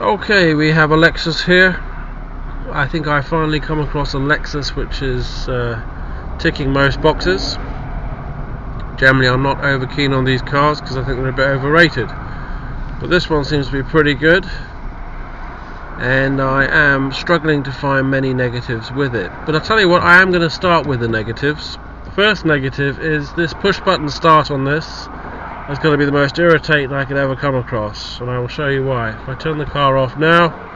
Okay, we have a Lexus here. I think I finally come across a Lexus which is ticking most boxes. Generally I'm not over keen on these cars because I think they're a bit overrated, but this one seems to be pretty good, and I am struggling to find many negatives with it. But I'll tell you what, I am going to start with the negatives. The first negative is this push button start on this. That's going to be the most irritating I could ever come across, and I will show you why. If I turn the car off now,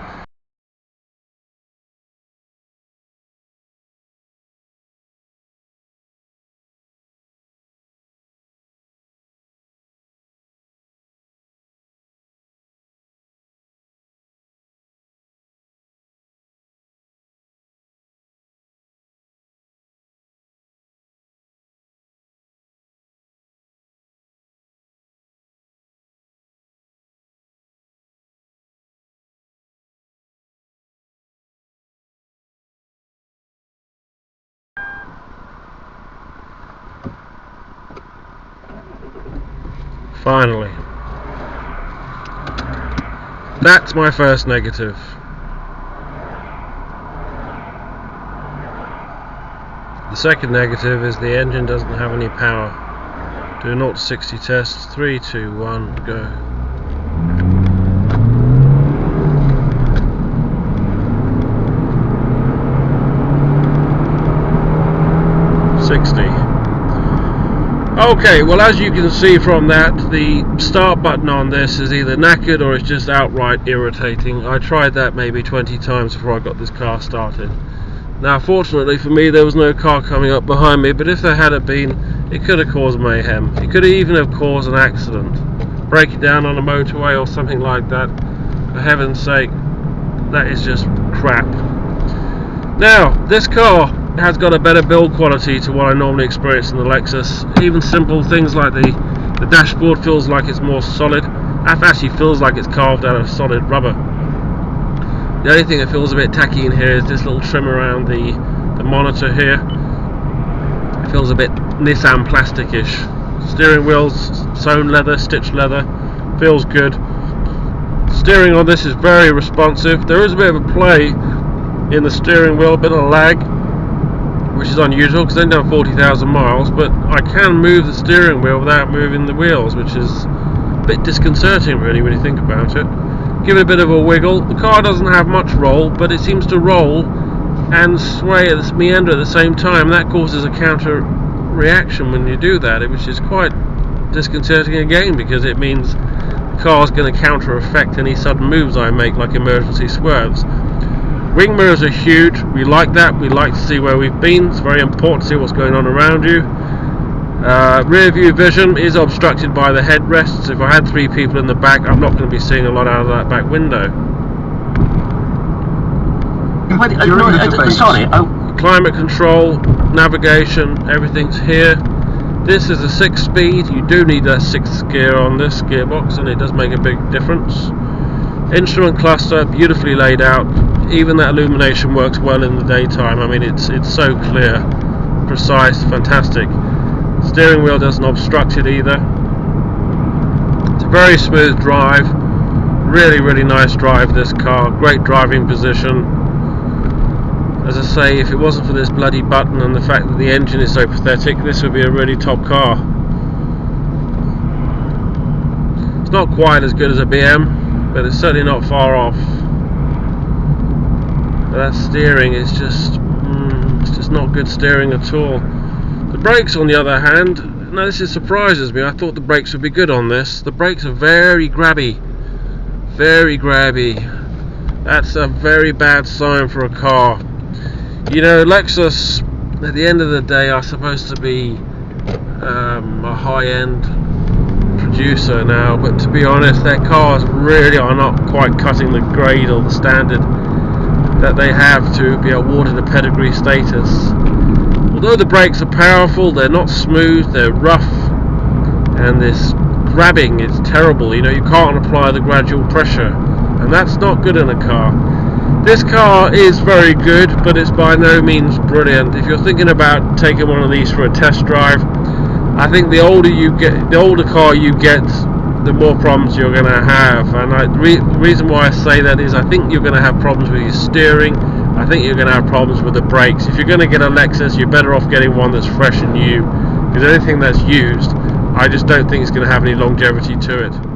finally. That's my first negative. The second negative is the engine doesn't have any power. Do a 0 to 60 test. 3, 2, 1, go. Okay, well, as you can see from that, the start button on this is either knackered or it's just outright irritating. I tried that maybe 20 times before I got this car started. Now, fortunately for me, there was no car coming up behind me, but if there had been, it could have caused mayhem. It could even have caused an accident. Breaking down on a motorway or something like that. For heaven's sake, that is just crap. Now, this car has got a better build quality to what I normally experience in the Lexus. Even simple things like the dashboard feels like it's more solid. It actually feels like it's carved out of solid rubber. The only thing that feels a bit tacky in here is this little trim around the monitor here. It feels a bit Nissan plastic-ish. Steering wheel's sewn leather, stitched leather, feels good. Steering on this is very responsive. There is a bit of a play in the steering wheel, a bit of lag, which is unusual because I've done 40,000 miles, but I can move the steering wheel without moving the wheels, which is a bit disconcerting really when you think about it. Give it a bit of a wiggle. The car doesn't have much roll, but it seems to roll and sway at the meander at the same time. That causes a counter reaction when you do that, which is quite disconcerting again, because it means the car's going to counter affect any sudden moves I make, like emergency swerves. Wing mirrors are huge. We like that. We like to see where we've been. It's very important to see what's going on around you. Rear view vision is obstructed by the headrests. If I had 3 people in the back, I'm not going to be seeing a lot out of that back window. Sorry. Climate control, navigation, everything's here. This is a 6-speed. You do need that 6th gear on this gearbox, and it does make a big difference. Instrument cluster, beautifully laid out. Even that illumination works well in the daytime. I mean, it's so clear, precise, fantastic. Steering wheel doesn't obstruct it either. It's a very smooth drive. Really nice drive, this car. Great driving position. As I say, if it wasn't for this bloody button and the fact that the engine is so pathetic, this would be a really top car. It's not quite as good as a BM, but it's certainly not far off. But that steering is just it's just not good steering at all. The brakes, on the other hand, now this surprises me. I thought the brakes would be good on this. The brakes are very grabby. Very grabby. That's a very bad sign for a car. You know, Lexus, at the end of the day, are supposed to be a high-end producer now, but to be honest, their cars really are not quite cutting the grade or the standard that they have to be awarded a pedigree status. Although the brakes are powerful, they're not smooth, they're rough, and this grabbing is terrible. You know, you can't apply the gradual pressure, and that's not good in a car. This car is very good, but it's by no means brilliant. If you're thinking about taking one of these for a test drive, I think the older car you get, the more problems you're going to have. And the reason why I say that is I think you're going to have problems with your steering. I think you're going to have problems with the brakes. If you're going to get a Lexus, you're better off getting one that's fresh and new, because anything that's used, I just don't think it's going to have any longevity to it.